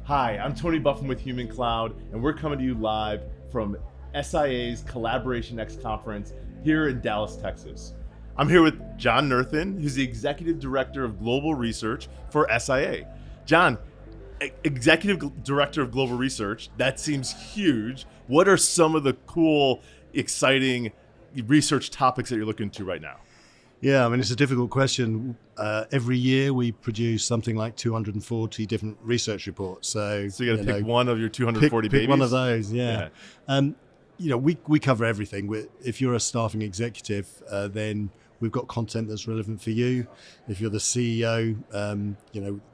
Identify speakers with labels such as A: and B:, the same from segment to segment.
A: Hi, I'm Tony Buffin with Human Cloud, and we're coming to you live from SIA's Collaboration X conference here in Dallas, Texas. I'm here with John Nurthen, who's the Executive Director of Global Research for SIA. John, Executive Director of Global Research, that seems huge. What are some of the cool, exciting research topics that you're looking into right now?
B: Yeah, I mean, it's a difficult question. Every year we produce something like 240 different research reports. So
A: you got to pick one of your 240 babies?
B: Pick one of those, yeah. We cover everything. If you're a staffing executive, then we've got content that's relevant for you. If you're the CEO,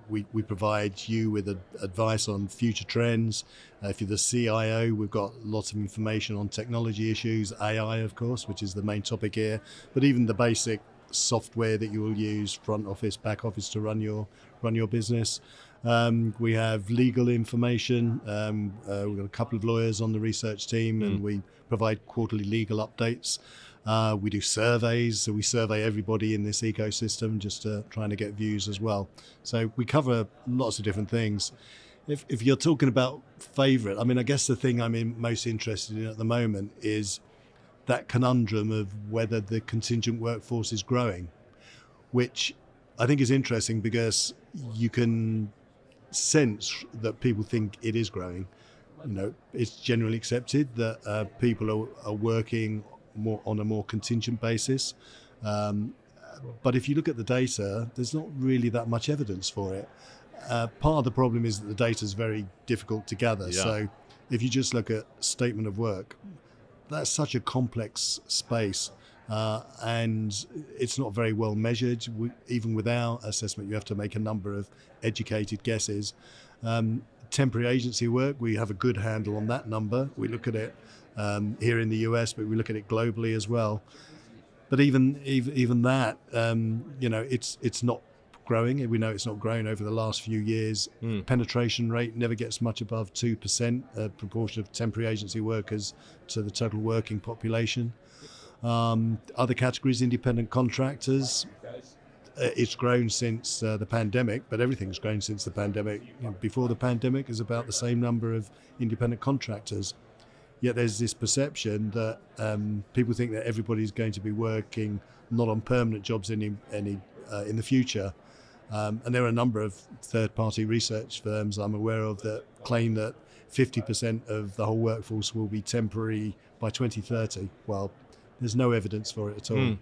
B: we provide you with advice on future trends. If you're the CIO, we've got lots of information on technology issues, AI, of course, which is the main topic here, but even the basic software that you will use, front office, back office, to run your business. We have legal information. We've got a couple of lawyers on the research team, and we provide quarterly legal updates. We do surveys, so we survey everybody in this ecosystem, just trying to get views as well. So we cover lots of different things. If you're talking about favorite, I mean, I guess the thing I'm most interested in at the moment is that conundrum of whether the contingent workforce is growing, which I think is interesting because you can sense that people think it is growing. It's generally accepted that people are working more on a more contingent basis. But if you look at the data, there's not really that much evidence for it. Part of the problem is that the data is very difficult to gather.
A: Yeah.
B: So if you just look at statement of work, that's such a complex space, and it's not very well measured. Even with our assessment, you have to make a number of educated guesses. Temporary agency work, we have a good handle on that number. We look at it here in the US, but we look at it globally as well. But even that, it's not growing. We know it's not grown over the last few years. Penetration rate never gets much above 2%, proportion of temporary agency workers to the total working population. Other categories, independent contractors, it's grown since the pandemic, but everything's grown since the pandemic. Before the pandemic, there's about the same number of independent contractors. Yet there's this perception that people think that everybody's going to be working not on permanent jobs in the future. And there are a number of third-party research firms I'm aware of that claim that 50% of the whole workforce will be temporary by 2030. Well, there's no evidence for it at all.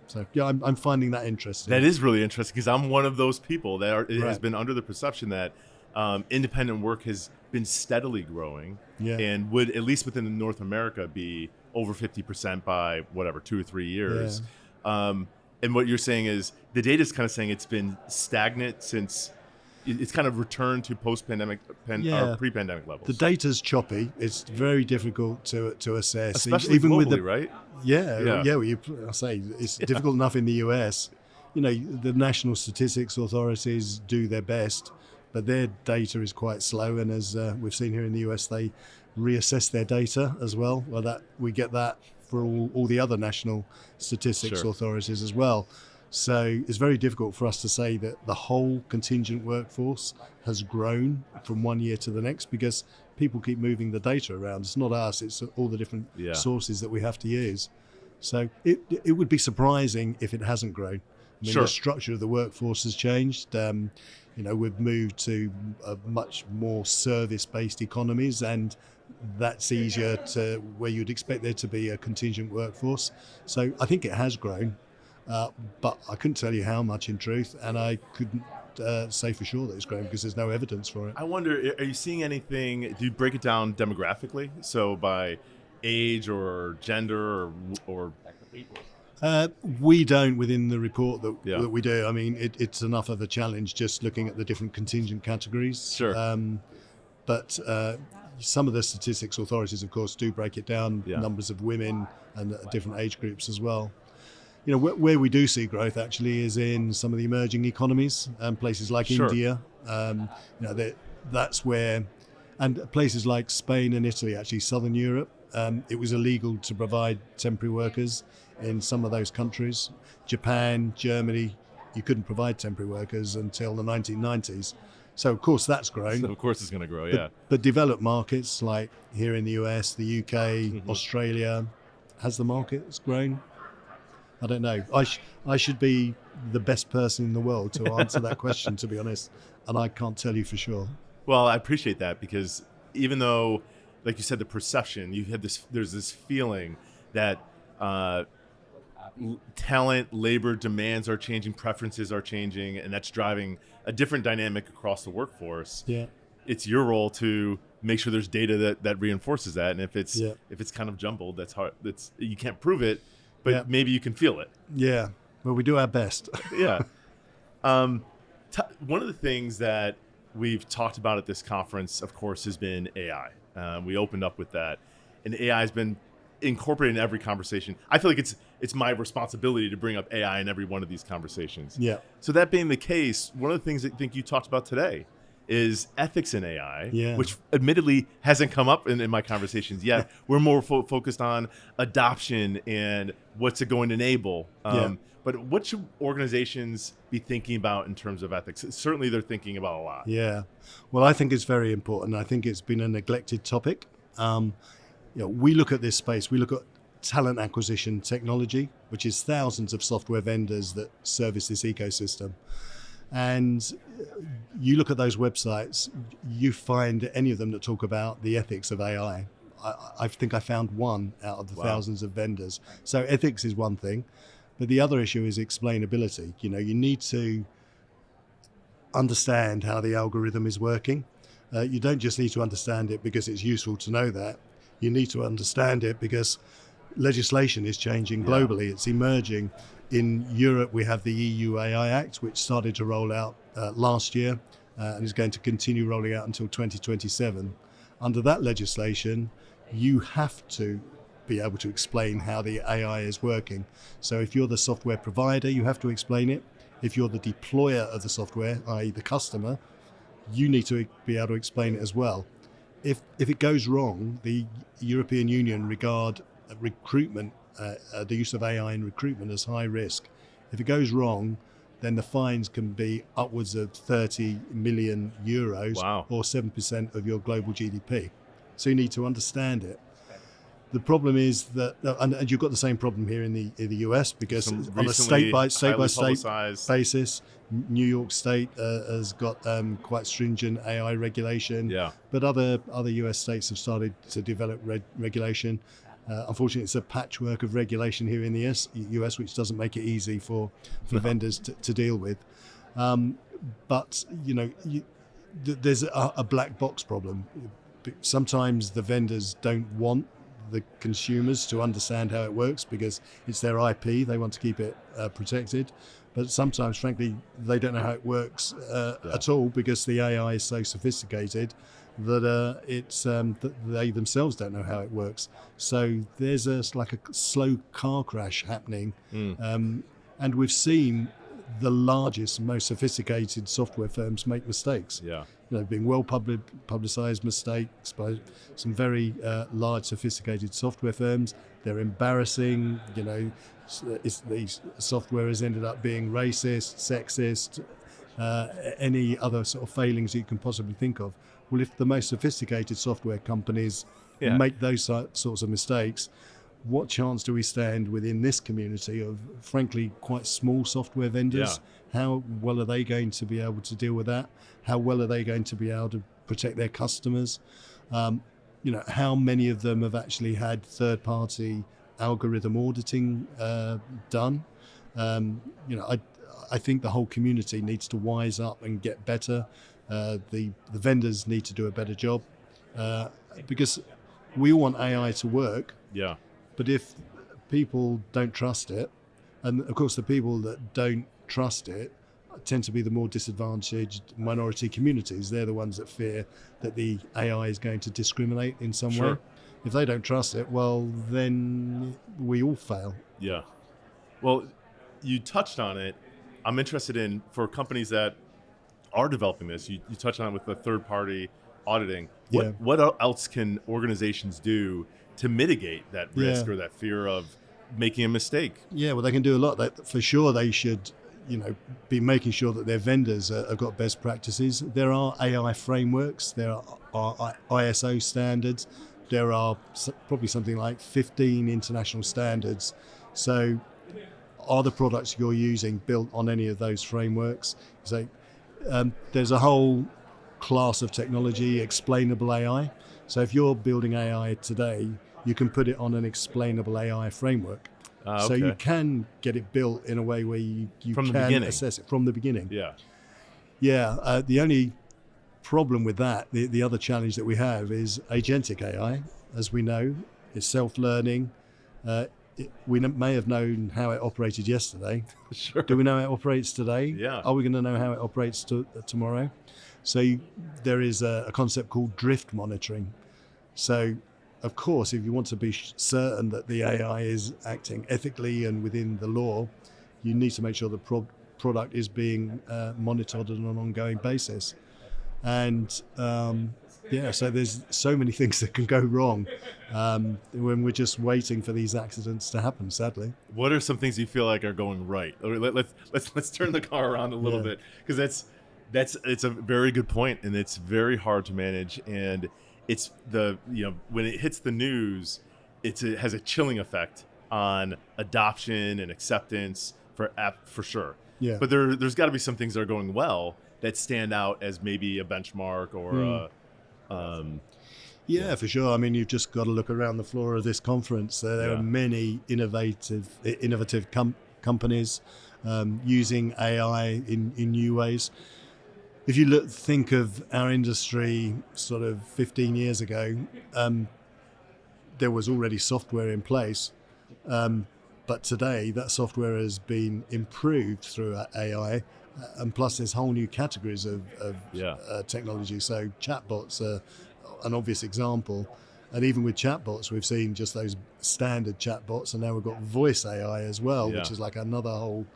B: So yeah, I'm finding that interesting.
A: That is really interesting because I'm one of those people that has been under the perception that independent work has been steadily growing and would, at least within North America, be over 50% by 2 or 3 years. Yeah. And what you're saying is the data is kind of saying it's been stagnant since it's kind of returned to post-pandemic or pre-pandemic levels.
B: The data's choppy. It's very difficult to assess,
A: especially
B: even
A: globally,
B: with
A: right?
B: I say it's difficult enough in the US. The national statistics authorities do their best, but their data is quite slow. And as we've seen here in the US, they reassess their data as well. Well, we get that for all the other national statistics authorities as well. So it's very difficult for us to say that the whole contingent workforce has grown from one year to the next because people keep moving the data around. It's not us, it's all the different sources that we have to use. So it would be surprising if it hasn't grown. I mean, the structure of the workforce has changed. We've moved to much more service-based economies, and that's easier to where you'd expect there to be a contingent workforce. So I think it has grown. But I couldn't tell you how much in truth, and I couldn't say for sure that it's growing because there's no evidence for it.
A: I wonder, are you seeing anything, do you break it down demographically? So by age or gender or
B: we don't within the report that we do. I mean, it's enough of a challenge just looking at the different contingent categories.
A: Sure.
B: But some of the statistics authorities, of course, do break it down, numbers of women and different age groups as well. Where we do see growth actually is in some of the emerging economies, places like India. That's where, and places like Spain and Italy, actually Southern Europe. It was illegal to provide temporary workers in some of those countries. Japan, Germany, you couldn't provide temporary workers until the 1990s. So of course that's grown.
A: So of course it's going to grow,
B: but,
A: yeah.
B: But developed markets like here in the US, the UK,
A: Mm-hmm.
B: Australia, has the markets grown? I don't know. I should be the best person in the world to answer that question, to be honest, and I can't tell you for sure.
A: Well, I appreciate that, because even though, like you said, the perception, there's this feeling that talent, labor demands are changing, preferences are changing, and that's driving a different dynamic across the workforce.
B: Yeah.
A: It's your role to make sure there's data that reinforces that, and if it's
B: Yeah.
A: if it's kind of jumbled, that's hard. You can't prove it, but
B: Yeah.
A: maybe you can feel it.
B: Yeah. Well, we do our best.
A: Yeah. One of the things that we've talked about at this conference, of course, has been AI. We opened up with that, and AI has been incorporated in every conversation. I feel like it's my responsibility to bring up AI in every one of these conversations.
B: Yeah.
A: So that being the case, one of the things that I think you talked about today is ethics in AI,
B: Yeah.
A: which admittedly hasn't come up in my conversations yet. We're more focused on adoption and what's it going to enable.
B: Yeah.
A: But what should organizations be thinking about in terms of ethics? Certainly they're thinking about a lot.
B: Yeah. Well, I think it's very important. I think it's been a neglected topic. We look at this space, we look at talent acquisition technology, which is thousands of software vendors that service this ecosystem. And you look at those websites, you find any of them that talk about the ethics of AI. I think I found one out of the thousands of vendors. So ethics is one thing, but the other issue is explainability. You need to understand how the algorithm is working. You don't just need to understand it because it's useful to know that. You need to understand it because legislation is changing globally. It's emerging. In Europe, we have the EU AI Act, which started to roll out last year and is going to continue rolling out until 2027. Under that legislation, you have to be able to explain how the AI is working. So if you're the software provider, you have to explain it. If you're the deployer of the software, i.e. the customer, you need to be able to explain it as well. If it goes wrong, the European Union regard recruitment, the use of AI in recruitment as high risk. If it goes wrong, then the fines can be upwards of 30 million euros or 7% of your global GDP. So you need to understand it. The problem is that, and you've got the same problem here in the US, because on a state by state basis, New York State has got quite stringent AI regulation.
A: Yeah.
B: But other US states have started to develop regulation. Unfortunately, it's a patchwork of regulation here in the US, which doesn't make it easy for vendors to deal with. But there's a black box problem. Sometimes the vendors don't want the consumers to understand how it works because it's their IP. They want to keep it protected. But sometimes, frankly, they don't know how it works at all because the AI is so sophisticated that that they themselves don't know how it works. So there's like a slow car crash happening. And we've seen the largest, most sophisticated software firms make mistakes.
A: Yeah.
B: Being well publicized mistakes by some very large, sophisticated software firms. They're embarrassing. The software has ended up being racist, sexist, any other sort of failings you can possibly think of. Well, if the most sophisticated software companies make those sorts of mistakes, what chance do we stand within this community of, frankly, quite small software vendors? Yeah. How well are they going to be able to deal with that? How well are they going to be able to protect their customers? How many of them have actually had third-party algorithm auditing done? I think the whole community needs to wise up and get better. The vendors need to do a better job because we all want AI to work.
A: Yeah.
B: But if people don't trust it, and of course the people that don't trust it tend to be the more disadvantaged minority communities. They're the ones that fear that the AI is going to discriminate in some way. If they don't trust it, well, then we all fail.
A: Yeah. Well, you touched on it. I'm interested in, for companies that are developing this, you touched on it with the third-party auditing. What else can organizations do to mitigate that risk or that fear of making a mistake?
B: Yeah, well, they can do a lot. For sure, they should, be making sure that their vendors have got best practices. There are AI frameworks, there are ISO standards, there are probably something like 15 international standards. So are the products you're using built on any of those frameworks? So there's a whole class of technology, explainable AI. So if you're building AI today, you can put it on an explainable AI framework. So you can get it built in a way where you can assess it from the beginning. Yeah. The only problem with that, the other challenge that we have is agentic AI. As we know, it's self-learning. We may have known how it operated yesterday.
A: Sure.
B: Do we know how it operates today?
A: Yeah.
B: Are we going to know how it operates tomorrow? So there is a concept called drift monitoring. So, of course, if you want to be certain that the AI is acting ethically and within the law, you need to make sure the product is being monitored on an ongoing basis. And so there's so many things that can go wrong when we're just waiting for these accidents to happen, sadly.
A: What are some things you feel like are going right? Let's turn the car around a little bit, because it's a very good point, and it's very hard to manage. And it's when it hits the news, it has a chilling effect on adoption and acceptance for sure.
B: Yeah.
A: But there's got to be some things that are going well that stand out as maybe a benchmark or
B: for sure. I mean, you've just got to look around the floor of this conference. There are many innovative companies using AI in new ways. If you think of our industry sort of 15 years ago, there was already software in place. But today, that software has been improved through AI. And plus, there's whole new categories of technology. So chatbots are an obvious example. And even with chatbots, we've seen just those standard chatbots. And now we've got voice AI as well, which is like another whole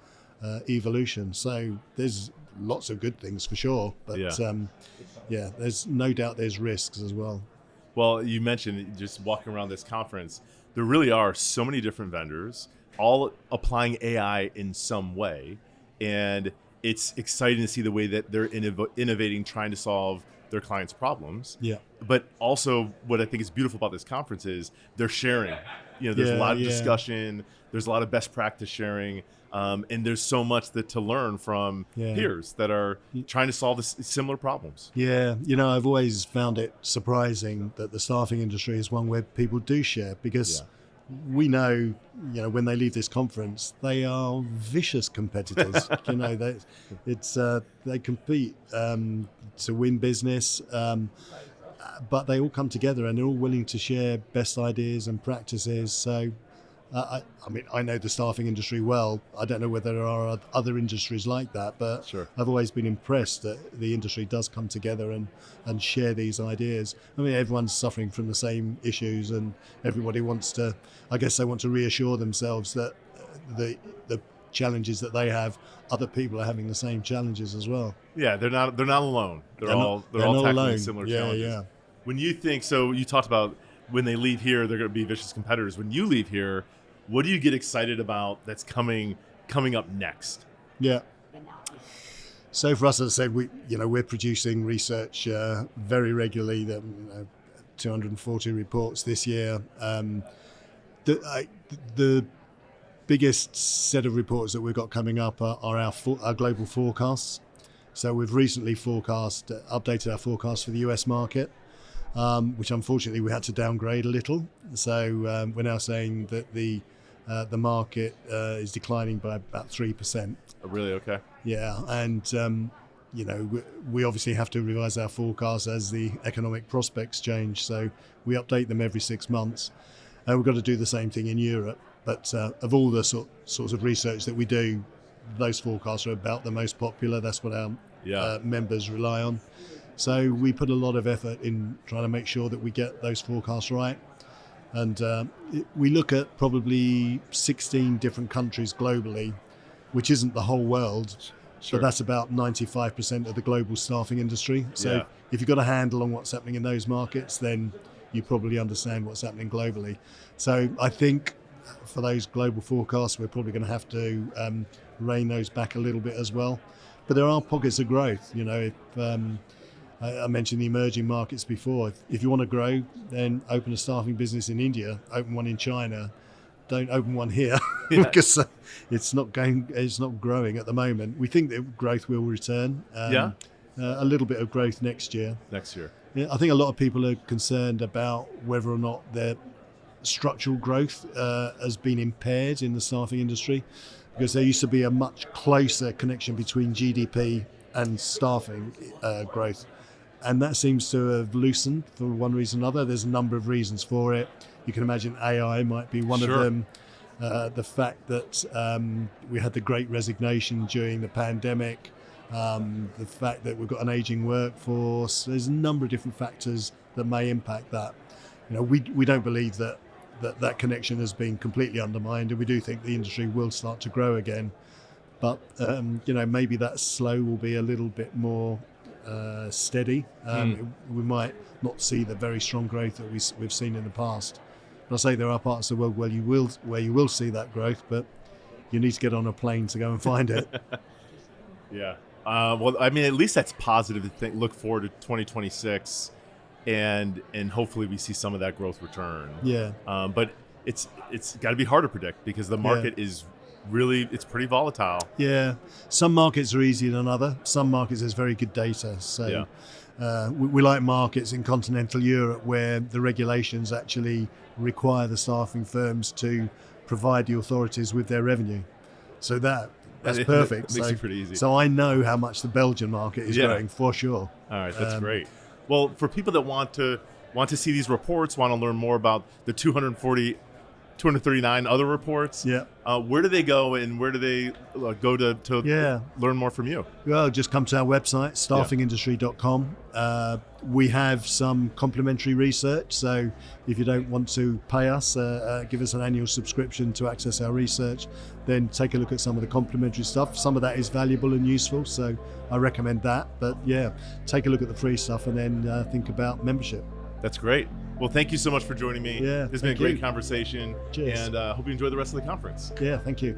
B: evolution. So there's lots of good things for sure. But there's no doubt there's risks as well.
A: Well, you mentioned just walking around this conference, there really are so many different vendors all applying AI in some way. And it's exciting to see the way that they're innovating, trying to solve their clients' problems.
B: Yeah.
A: But also, what I think is beautiful about this conference is they're sharing. There's a lot of discussion. There's a lot of best practice sharing. And there's so much to learn from peers that are trying to solve similar problems.
B: Yeah. I've always found it surprising that the staffing industry is one where people do share, because we know, when they leave this conference, they are vicious competitors. They compete to win business, but they all come together and they're all willing to share best ideas and practices. So, I know the staffing industry well. I don't know whether there are other industries like that, but
A: Sure.
B: I've always been impressed that the industry does come together and share these ideas. I mean, everyone's suffering from the same issues, and everybody wants to reassure themselves that the challenges that they have, other people are having the same challenges as well.
A: Yeah, they're not alone. They're all
B: not
A: tackling
B: alone.
A: similar challenges. When you think, so you talked about when they leave here, they're going to be vicious competitors. When you leave here, what do you get excited about that's coming up next?
B: Yeah. So for us, as I said, we're producing research very regularly. 240 reports this year. The biggest set of reports that we've got coming up are our global forecasts. So we've recently updated our forecast for the US market, which unfortunately we had to downgrade a little. So we're now saying that the market is declining by about 3%.
A: Oh, really? Okay.
B: Yeah, and we obviously have to revise our forecast as the economic prospects change. So we update them every 6 months. We've got to do the same thing in Europe. But of all the sorts of research that we do, those forecasts are about the most popular. That's what our members rely on. So we put a lot of effort in trying to make sure that we get those forecasts right. And we look at probably 16 different countries globally, which isn't the whole world, but that's about 95% of the global staffing industry. So if you've got a handle on what's happening in those markets, then you probably understand what's happening globally. So I think for those global forecasts, we're probably going to have to rein those back a little bit as well. But there are pockets of growth. You know, if I mentioned the emerging markets before. If you want to grow, then open a staffing business in India, open one in China. Don't open one here because it's not growing at the moment. We think that growth will return. A little bit of growth next year. Yeah, I think a lot of people are concerned about whether or not their structural growth has been impaired in the staffing industry, because there used to be a much closer connection between GDP and staffing growth. And that seems to have loosened for one reason or another. There's a number of reasons for it. You can imagine AI might be one of them. The fact that we had the Great Resignation during the pandemic, the fact that we've got an aging workforce. There's a number of different factors that may impact that. You know, we don't believe that connection has been completely undermined, and we do think the industry will start to grow again. But you know, maybe that slow will be a little bit more steady. We might not see the very strong growth that we've seen in the past. But I say there are parts of the world where you will see that growth, but you need to get on a plane to go and find it.
A: Yeah. Well, I mean, at least that's positive to look forward to 2026, and hopefully we see some of that growth return.
B: Yeah.
A: But it's got to be hard to predict because the market is really, it's pretty volatile.
B: Yeah. Some markets are easier than other. Some markets there's very good data. So we like markets in continental Europe where the regulations actually require the staffing firms to provide the authorities with their revenue. So that's perfect.
A: It makes it pretty easy.
B: So I know how much the Belgian market is growing for sure.
A: All right, that's great. Well, for people that want to see these reports, want to learn more about the 239 other reports, where do they go and where do they go to learn more from you? Well,
B: just come to our website, staffingindustry.com. We have some complimentary research, so if you don't want to pay us, give us an annual subscription to access our research, then take a look at some of the complimentary stuff. Some of that is valuable and useful, so I recommend that. But take a look at the free stuff and then think about membership.
A: That's great. Well, thank you so much for joining me.
B: Yeah,
A: this has been a great conversation.
B: Cheers.
A: And hope you enjoy the rest of the conference.
B: Yeah, thank you.